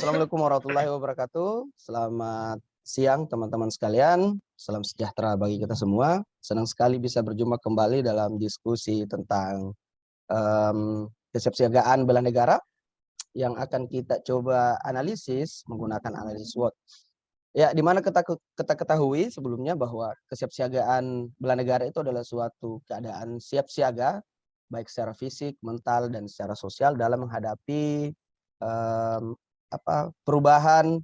Assalamualaikum warahmatullahi wabarakatuh. Selamat siang teman-teman sekalian. Salam sejahtera bagi kita semua. Senang sekali bisa berjumpa kembali dalam diskusi tentang kesiapsiagaan bela negara yang akan kita coba analisis menggunakan analisis SWOT. Ya, di mana kita ketahui sebelumnya bahwa kesiapsiagaan bela negara itu adalah suatu keadaan siap siaga baik secara fisik, mental, dan secara sosial dalam menghadapi perubahan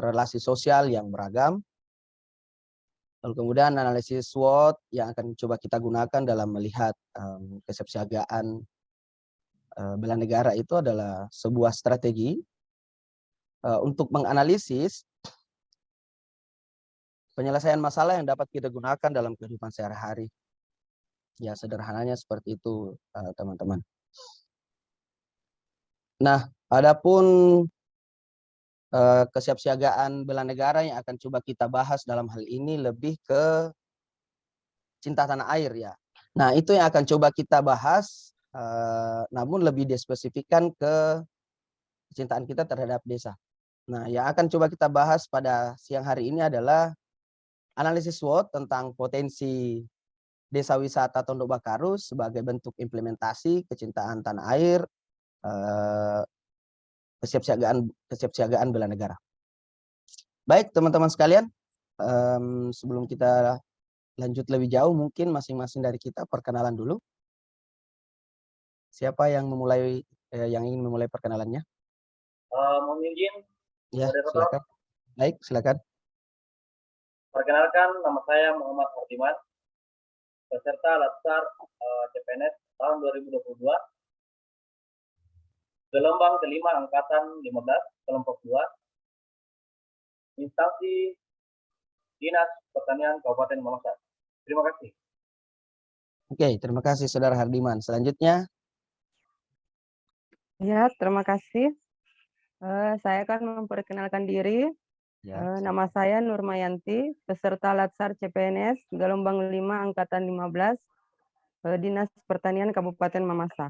relasi sosial yang beragam. Lalu kemudian analisis SWOT yang akan coba kita gunakan dalam melihat kesiapsiagaan bela negara itu adalah sebuah strategi untuk menganalisis penyelesaian masalah yang dapat kita gunakan dalam kehidupan sehari-hari. Ya, sederhananya seperti itu, teman-teman. Nah, adapun kesiapsiagaan bela negara yang akan coba kita bahas dalam hal ini lebih ke cinta tanah air ya. Nah, itu yang akan coba kita bahas, namun lebih dispesifikkan ke kecintaan kita terhadap desa. Nah, yang akan coba kita bahas pada siang hari ini adalah analisis SWOT tentang potensi desa wisata Tondok Bakaru sebagai bentuk implementasi kecintaan tanah air, kesiapsiagaan bela negara. Baik teman-teman sekalian, sebelum kita lanjut lebih jauh, mungkin masing-masing dari kita perkenalan dulu. Siapa yang memulai, yang ingin memulai perkenalannya? Mohon izin. Ya, silakan. Baik, silakan. Perkenalkan, nama saya Muhammad Hardiman, peserta Latsar CPNS tahun 2022, gelombang kelima angkatan 15, kelompok 2, instansi Dinas Pertanian Kabupaten Mamasa. Terima kasih. Oke, terima kasih Saudara Hardiman. Selanjutnya. Ya, terima kasih. Saya akan memperkenalkan diri. Ya. Nama saya Nurmayanti, peserta Latsar CPNS, gelombang 5 angkatan 15, Dinas Pertanian Kabupaten Mamasa.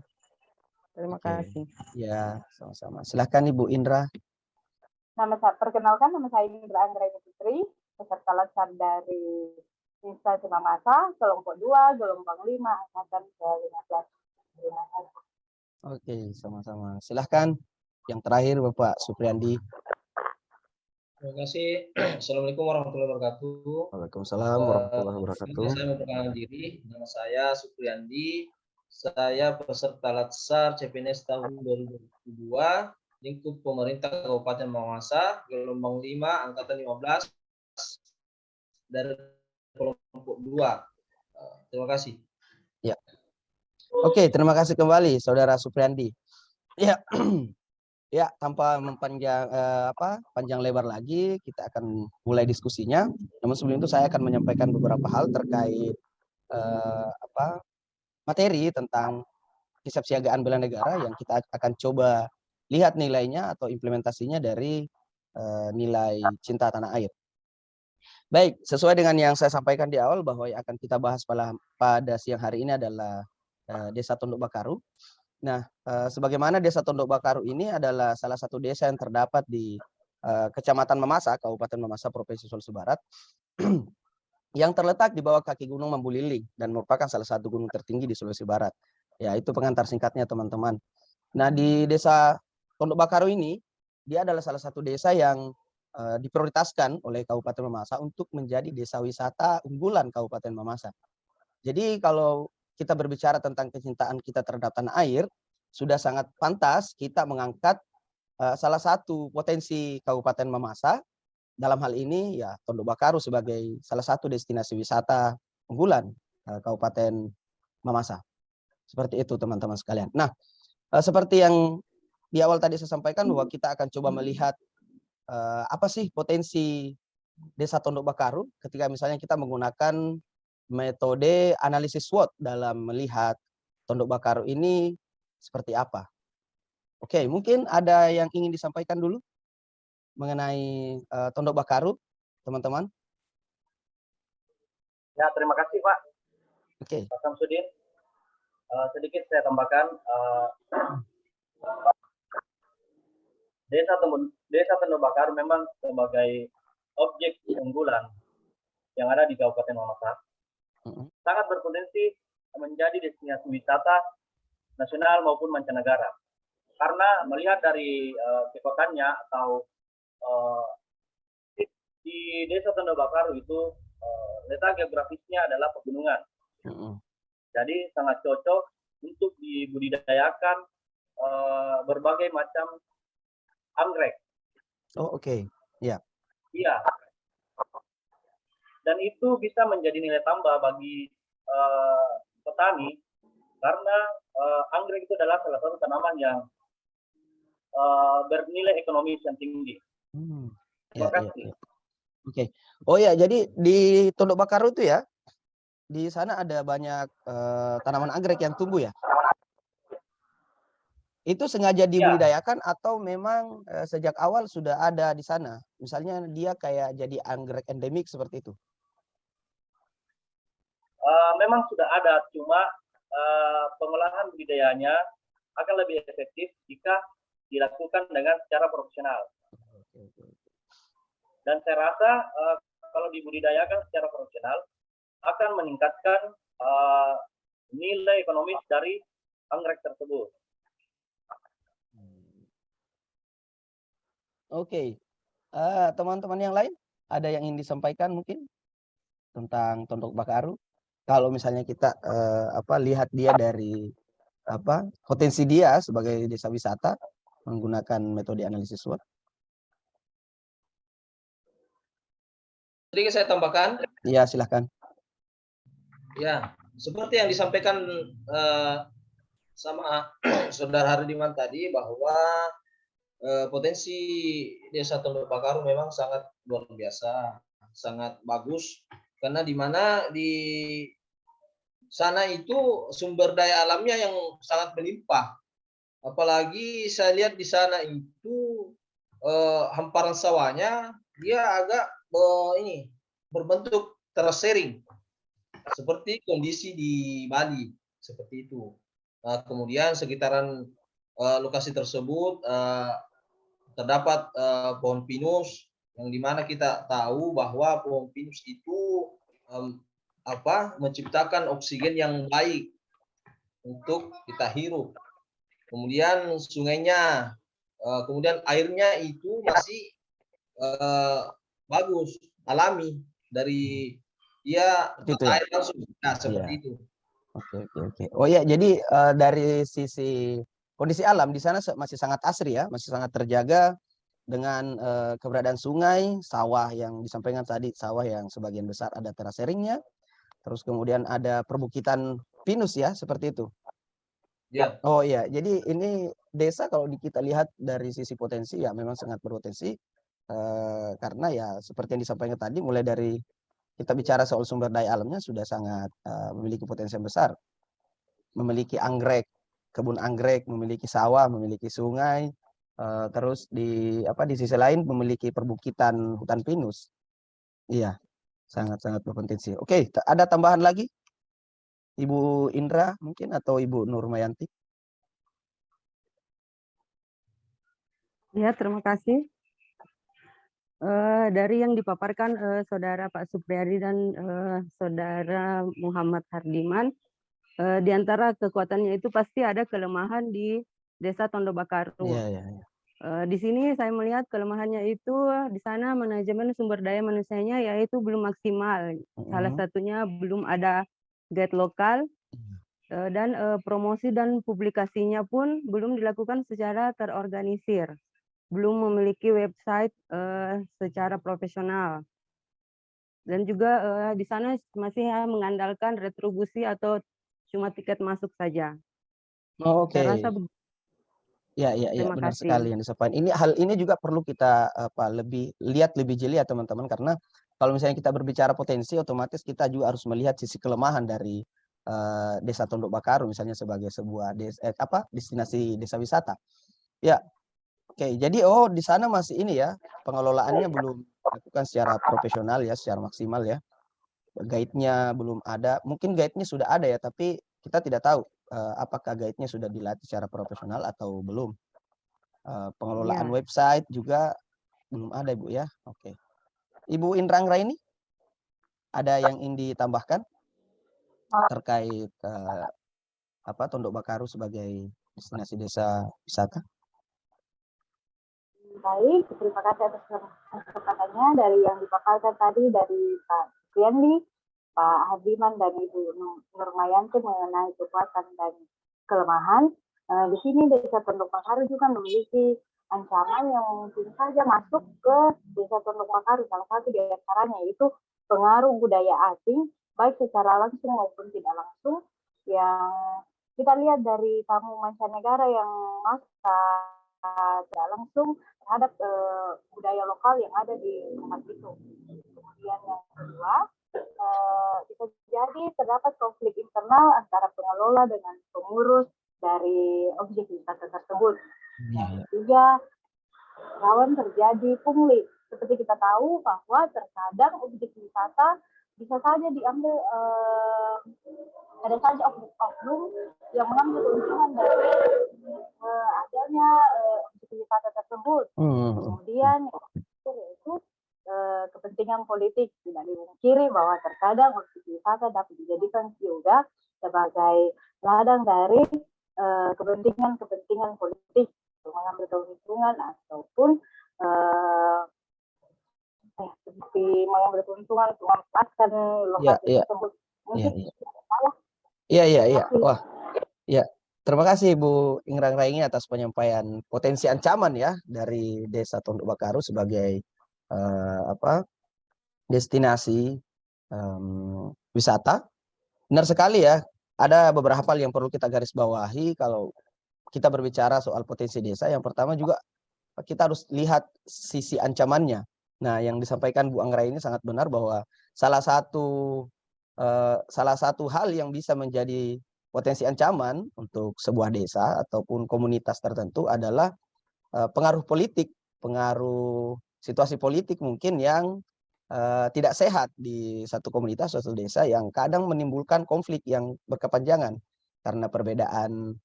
Terima kasih. Ya, sama-sama. Silakan Ibu Indra. Perkenalkan, nama saya Indra Anggraini Putri, peserta Latsar dari instansi Mamasa, kelompok 2, gelombang 5, angkatan ke-15. Terima kasih. Oke, sama-sama. Silahkan yang terakhir Bapak Supriyandi. Terima kasih. Assalamualaikum warahmatullahi wabarakatuh. Waalaikumsalam warahmatullahi wabarakatuh. Saya memperkenalkan diri. Nama saya Supriyandi. Saya peserta Latsar CPNS tahun 2022, lingkup pemerintah Kabupaten Mamasa, gelombang 5, angkatan 15, dari kelompok 2. Terima kasih. Ya. Oke, terima kasih kembali Saudara Supriyandi. Ya. Ya, tanpa panjang lebar lagi, kita akan mulai diskusinya. Namun sebelum itu saya akan menyampaikan beberapa hal terkait materi tentang kesiapsiagaan bela negara yang kita akan coba lihat nilainya atau implementasinya dari nilai cinta tanah air. Baik, sesuai dengan yang saya sampaikan di awal bahwa yang akan kita bahas pada siang hari ini adalah Desa Tondok Bakaru. Nah, sebagaimana Desa Tondok Bakaru ini adalah salah satu desa yang terdapat di Kecamatan Mamasa, Kabupaten Mamasa, Provinsi Sulawesi Barat, yang terletak di bawah kaki Gunung Mambuliling dan merupakan salah satu gunung tertinggi di Sulawesi Barat. Ya, itu pengantar singkatnya teman-teman. Nah, di Desa Tondok Bakaru ini, dia adalah salah satu desa yang diprioritaskan oleh Kabupaten Mamasa untuk menjadi desa wisata unggulan Kabupaten Mamasa. Jadi kalau kita berbicara tentang kecintaan kita terhadap tanah air, sudah sangat pantas kita mengangkat salah satu potensi Kabupaten Mamasa, dalam hal ini ya Tondok Bakaru sebagai salah satu destinasi wisata unggulan Kabupaten Mamasa. Seperti itu teman-teman sekalian. Nah, seperti yang di awal tadi saya sampaikan bahwa kita akan coba melihat apa sih potensi Desa Tondok Bakaru ketika misalnya kita menggunakan metode analisis SWOT dalam melihat Tondok Bakaru ini seperti apa. Oke, mungkin ada yang ingin disampaikan dulu mengenai Tondok Bakaru, teman-teman. Ya, terima kasih Pak. Oke. Pak Samsudin. Sedikit saya tambahkan, Desa Tondobakaru memang sebagai objek unggulan yang ada di Kabupaten Mamasa sangat berpotensi menjadi destinasi wisata nasional maupun mancanegara. Karena melihat dari kekotannya atau di Desa Tondobakaru itu letak geografisnya adalah pegunungan. Jadi sangat cocok untuk dibudidayakan berbagai macam anggrek. Oh, oke. Ya. Iya. Dan itu bisa menjadi nilai tambah bagi petani karena anggrek itu adalah salah satu tanaman yang bernilai ekonomis yang tinggi. Terima kasih. Oke. Oh ya, jadi di Tondobakaru itu ya, di sana ada banyak tanaman anggrek yang tumbuh ya? Itu sengaja dibudidayakan atau memang sejak awal sudah ada di sana? Misalnya dia kayak jadi anggrek endemik seperti itu? Memang sudah ada, cuma pengolahan budidayanya akan lebih efektif jika dilakukan dengan secara profesional. Dan saya rasa kalau dibudidayakan secara profesional akan meningkatkan nilai ekonomis dari anggrek tersebut. Oke. Teman-teman yang lain ada yang ingin disampaikan mungkin tentang Tondobakaru? Kalau misalnya kita lihat dia dari potensi dia sebagai desa wisata menggunakan metode analisis SWOT. Sedikit saya tambahkan. Iya, silahkan. Ya, seperti yang disampaikan sama Saudara Hardiman tadi bahwa potensi Desa Tondobakaru memang sangat luar biasa, sangat bagus karena di mana di sana itu sumber daya alamnya yang sangat melimpah. Apalagi saya lihat di sana itu hamparan sawahnya dia agak berbentuk terasering seperti kondisi di Bali seperti itu. Kemudian sekitaran lokasi tersebut terdapat pohon pinus yang dimana kita tahu bahwa pohon pinus itu menciptakan oksigen yang baik untuk kita hirup. Kemudian sungainya, kemudian airnya itu masih bagus, alami dari dia air langsung, seperti itu. Oke. Oh ya, jadi dari sisi kondisi alam di sana masih sangat asri ya, masih sangat terjaga dengan keberadaan sungai, sawah yang disampaikan tadi, sawah yang sebagian besar ada teraseringnya, terus kemudian ada perbukitan pinus ya, seperti itu. Ya. Oh iya, jadi ini desa kalau kita lihat dari sisi potensi ya memang sangat berpotensi karena ya seperti yang disampaikan tadi, mulai dari kita bicara soal sumber daya alamnya sudah sangat memiliki potensi yang besar, memiliki anggrek, kebun anggrek, memiliki sawah, memiliki sungai, terus di sisi lain memiliki perbukitan hutan pinus. Iya, sangat-sangat berpotensi. Oke, ada tambahan lagi? Ibu Indra mungkin atau Ibu Nurmayanti? Ya, terima kasih. Dari yang dipaparkan Saudara Pak Supriyadi dan Saudara Muhammad Hardiman, di antara kekuatannya itu pasti ada kelemahan di Desa Tondobakaru. Di sini saya melihat kelemahannya itu di sana manajemen sumber daya manusianya yaitu belum maksimal. Salah satunya belum ada guide lokal dan promosi dan publikasinya pun belum dilakukan secara terorganisir. Belum memiliki website secara profesional. Dan juga di sana masih mengandalkan retribusi atau cuma tiket masuk saja. Oke. Saya rasa ya, benar sekali yang disampaikan. Hal ini juga perlu kita lihat lebih jeli ya teman-teman, karena kalau misalnya kita berbicara potensi, otomatis kita juga harus melihat sisi kelemahan dari Desa Tondobakaru misalnya sebagai sebuah destinasi desa wisata. Ya. Oke, jadi di sana masih ini ya, pengelolaannya belum dilakukan secara profesional ya, secara maksimal ya. Guide-nya belum ada, mungkin guide-nya sudah ada ya, tapi kita tidak tahu apakah guide-nya sudah dilatih secara profesional atau belum. pengelolaan website juga belum ada Ibu ya. Oke. Ibu Indra Anggraini, ada yang ingin ditambahkan terkait Tondok Bakaru sebagai destinasi desa wisata? Baik, terima kasih atas kesempatannya dari yang dipaparkan tadi dari Pak Supriyandi, Pak Hardiman, dan Ibu Nurmayanti mengenai kekuatan dan kelemahan. Di sini Desa Tondok Bakaru juga memiliki ancaman yang mungkin saja masuk ke Desa Tondok Bakaru. Salah satu di antaranya yaitu pengaruh budaya asing, baik secara langsung maupun tidak langsung, yang kita lihat dari tamu mancanegara yang masuk tidak langsung terhadap budaya lokal yang ada di tempat itu. Kemudian yang kedua, bisa jadi terdapat konflik internal antara pengelola dengan pengurus dari objek wisata tersebut. Yang ketiga, rawan terjadi pungli. Seperti kita tahu bahwa terkadang objek wisata bisa saja diambil, ada saja oknum yang mengambil keuntungan dari adanya objek wisata tersebut. Kemudian yaitu kepentingan politik. Tidak dimungkiri bahwa terkadang objek wisata dapat dijadikan juga sebagai ladang dari kepentingan politik untuk mengambil keuntungan ataupun seperti mengambil keuntungan untuk memanfaatkan lokasi tersebut. Iya. Wah, ya. Terima kasih Ibu Indra Anggraini atas penyampaian potensi ancaman ya dari Desa Tondok Bakaru sebagai destinasi wisata. Benar sekali ya. Ada beberapa hal yang perlu kita garis bawahi kalau kita berbicara soal potensi desa. Yang pertama juga kita harus lihat sisi ancamannya. Nah, yang disampaikan Bu Anggraini sangat benar bahwa salah satu hal yang bisa menjadi potensi ancaman untuk sebuah desa ataupun komunitas tertentu adalah pengaruh politik, pengaruh situasi politik mungkin yang tidak sehat di satu komunitas, suatu desa, yang kadang menimbulkan konflik yang berkepanjangan karena perbedaan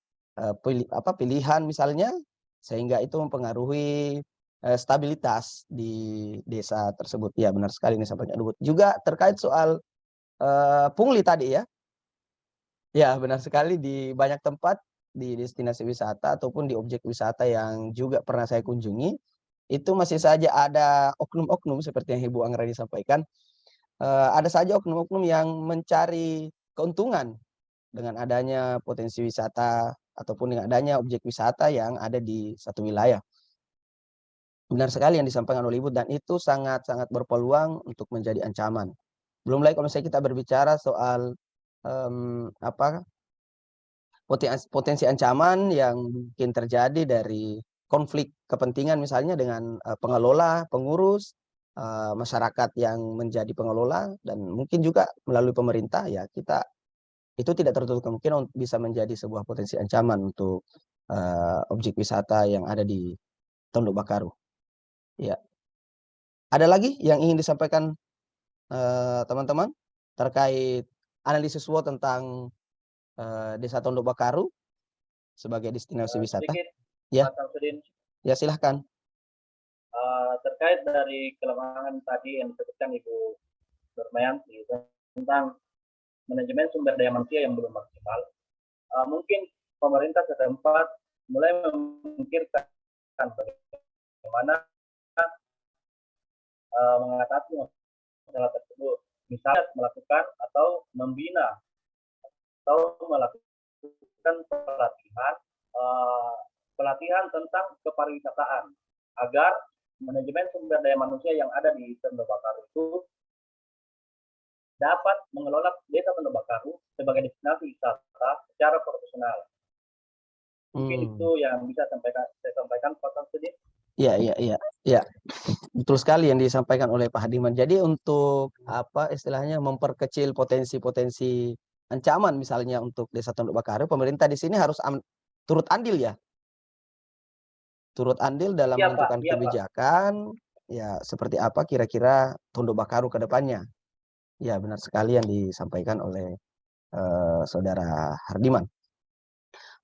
pilihan misalnya, sehingga itu mempengaruhi stabilitas di desa tersebut. Ya, benar sekali ini sampaikan Ibu. Juga terkait soal pungli tadi ya. Ya, benar sekali di banyak tempat di destinasi wisata ataupun di objek wisata yang juga pernah saya kunjungi, itu masih saja ada oknum-oknum seperti yang Ibu Anggraini sampaikan. Ada saja oknum-oknum yang mencari keuntungan dengan adanya potensi wisata ataupun dengan adanya objek wisata yang ada di satu wilayah. Benar sekali yang disampaikan oleh Ibu, dan itu sangat-sangat berpeluang untuk menjadi ancaman. Belum lagi kalau misalnya kita berbicara soal potensi ancaman yang mungkin terjadi dari konflik kepentingan misalnya dengan pengelola, pengurus, masyarakat yang menjadi pengelola, dan mungkin juga melalui pemerintah, ya kita itu tidak tertutup kemungkinan bisa menjadi sebuah potensi ancaman untuk objek wisata yang ada di Tondok Bakaru. Ya, ada lagi yang ingin disampaikan teman-teman terkait analisis SWOT tentang Desa Tondok Bakaru sebagai destinasi wisata? Ya, ya silahkan. Terkait dari kelemahan tadi yang disebutkan Ibu Nurmayanti tentang manajemen sumber daya manusia yang belum maksimal, mungkin pemerintah setempat mulai memikirkan bagaimana mengatasi masalah tersebut, misalnya melakukan atau membina atau melakukan pelatihan tentang kepariwisataan agar manajemen sumber daya manusia yang ada di Tondok Bakaru itu dapat mengelola Desa Tondok Bakaru sebagai destinasi wisata secara profesional. Mungkin itu yang bisa saya sampaikan Pak Samsudin. Iya. Betul sekali yang disampaikan oleh Pak Hardiman. Jadi untuk istilahnya memperkecil potensi-potensi ancaman misalnya untuk Desa Tondok Bakaru, pemerintah di sini harus turut andil ya. Turut andil dalam menentukan kebijakan, ya seperti apa kira-kira Tondok Bakaru ke depannya. Ya, benar sekali yang disampaikan oleh Saudara Hardiman.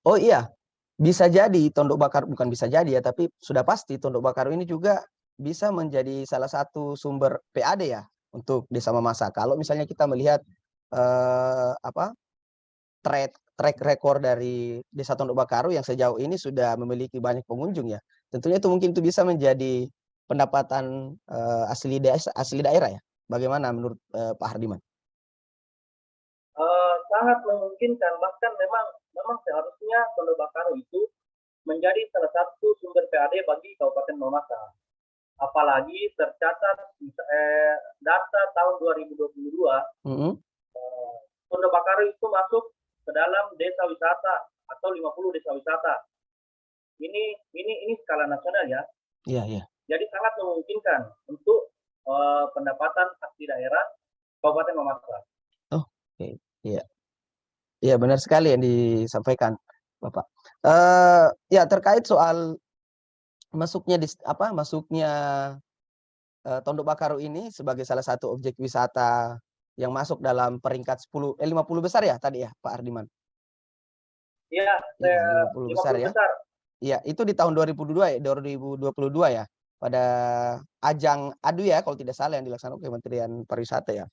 Oh iya, bisa jadi Tondok Bakaru, bukan bisa jadi ya, tapi sudah pasti Tondok Bakaru ini juga bisa menjadi salah satu sumber PAD ya untuk Desa Mamasa. Kalau misalnya kita melihat track record dari Desa Tondok Bakaru yang sejauh ini sudah memiliki banyak pengunjung ya. Tentunya itu mungkin itu bisa menjadi pendapatan asli daerah ya. Bagaimana menurut Pak Hardiman? Sangat memungkinkan, bahkan memang seharusnya Tondok Bakaru itu menjadi salah satu sumber PAD bagi Kabupaten Mamasa. Apalagi tercatat data tahun 2022, Tondok Bakaru itu masuk ke dalam desa wisata atau 50 desa wisata. Ini skala nasional ya. Iya. Jadi sangat memungkinkan untuk pendapatan asli daerah Kabupaten Mamasa. Oh, oke. Iya. Iya, benar sekali yang disampaikan Bapak. Ya, terkait soal masuknya Tondok Bakaru ini sebagai salah satu objek wisata yang masuk dalam peringkat 50 besar ya tadi ya Pak Hardiman. Iya, 50 besar ya. Iya, itu di tahun 2022 ya, pada ajang ADU ya kalau tidak salah yang dilaksanakan Kementerian Pariwisata ya.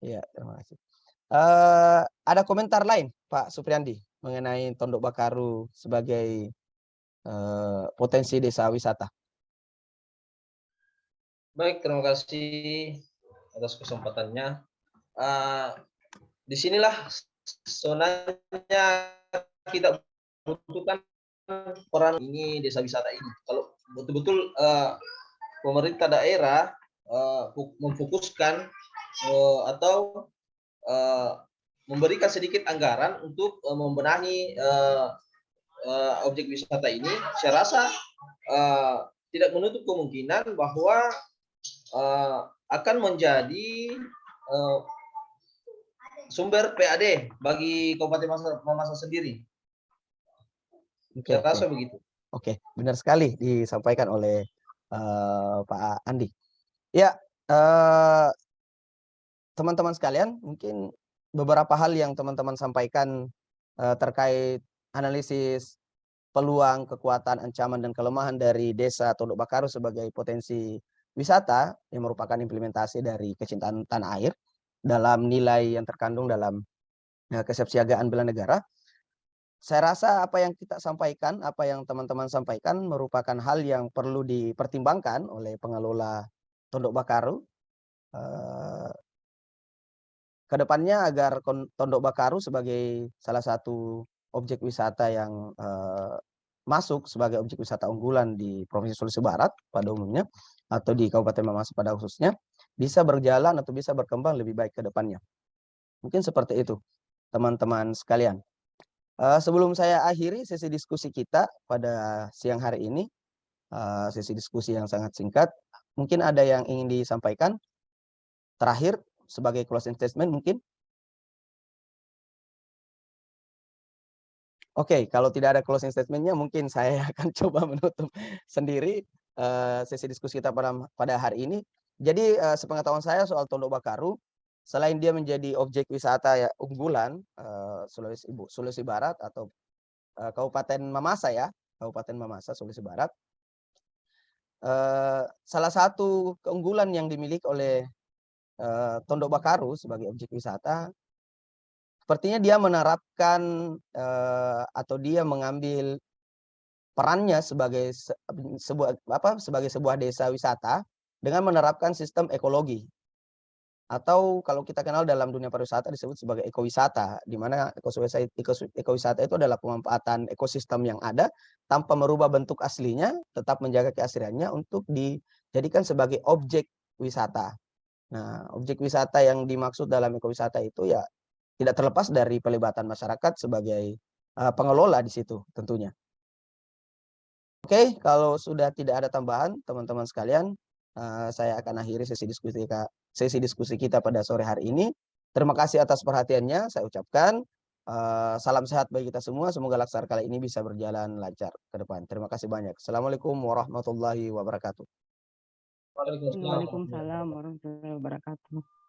Iya, terima kasih. Ada komentar lain Pak Supriyandi mengenai Tondok Bakaru sebagai potensi desa wisata? Baik, terima kasih atas kesempatannya. Disinilah sebenarnya kita butuhkan peran ini desa wisata ini. Kalau betul-betul pemerintah daerah memfokuskan atau memberikan sedikit anggaran untuk membenahi objek wisata ini, saya rasa tidak menutup kemungkinan bahwa akan menjadi sumber PAD bagi Kabupaten Mamasa sendiri. Saya rasa begitu. Oke, benar sekali disampaikan oleh Pak Andi. Ya, teman-teman sekalian, mungkin beberapa hal yang teman-teman sampaikan terkait analisis peluang, kekuatan, ancaman, dan kelemahan dari Desa Tondok Bakaru sebagai potensi wisata yang merupakan implementasi dari kecintaan tanah air dalam nilai yang terkandung dalam kesiapsiagaan bela negara. Saya rasa apa yang kita sampaikan, apa yang teman-teman sampaikan merupakan hal yang perlu dipertimbangkan oleh pengelola Tondok Bakaru ke depannya agar Tondok Bakaru sebagai salah satu objek wisata yang masuk sebagai objek wisata unggulan di Provinsi Sulawesi Barat pada umumnya atau di Kabupaten Mamasa pada khususnya bisa berjalan atau bisa berkembang lebih baik ke depannya. Mungkin seperti itu teman-teman sekalian. Sebelum saya akhiri sesi diskusi kita pada siang hari ini, sesi diskusi yang sangat singkat, mungkin ada yang ingin disampaikan terakhir sebagai closing statement mungkin? Oke, kalau tidak ada closing statement-nya mungkin saya akan coba menutup sendiri sesi diskusi kita pada hari ini. Jadi sepengetahuan saya soal Tondok Bakaru, selain dia menjadi objek wisata ya, unggulan Sulawesi Barat atau Kabupaten Mamasa ya, Kabupaten Mamasa Sulawesi Barat, salah satu keunggulan yang dimiliki oleh Tondok Bakaru sebagai objek wisata, sepertinya dia menerapkan atau dia mengambil perannya sebagai sebuah desa wisata dengan menerapkan sistem ekologi. Atau kalau kita kenal dalam dunia pariwisata disebut sebagai ekowisata, di mana ekowisata itu adalah pemanfaatan ekosistem yang ada tanpa merubah bentuk aslinya, tetap menjaga keasliannya untuk dijadikan sebagai objek wisata. Nah, objek wisata yang dimaksud dalam ekowisata itu ya tidak terlepas dari pelibatan masyarakat sebagai pengelola di situ tentunya. Oke, kalau sudah tidak ada tambahan teman-teman sekalian, saya akan akhiri sesi diskusi kita pada sore hari ini. Terima kasih atas perhatiannya, saya ucapkan. Salam sehat bagi kita semua, semoga laksar kali ini bisa berjalan lancar ke depan. Terima kasih banyak. Assalamualaikum warahmatullahi wabarakatuh. Waalaikumsalam warahmatullahi wabarakatuh.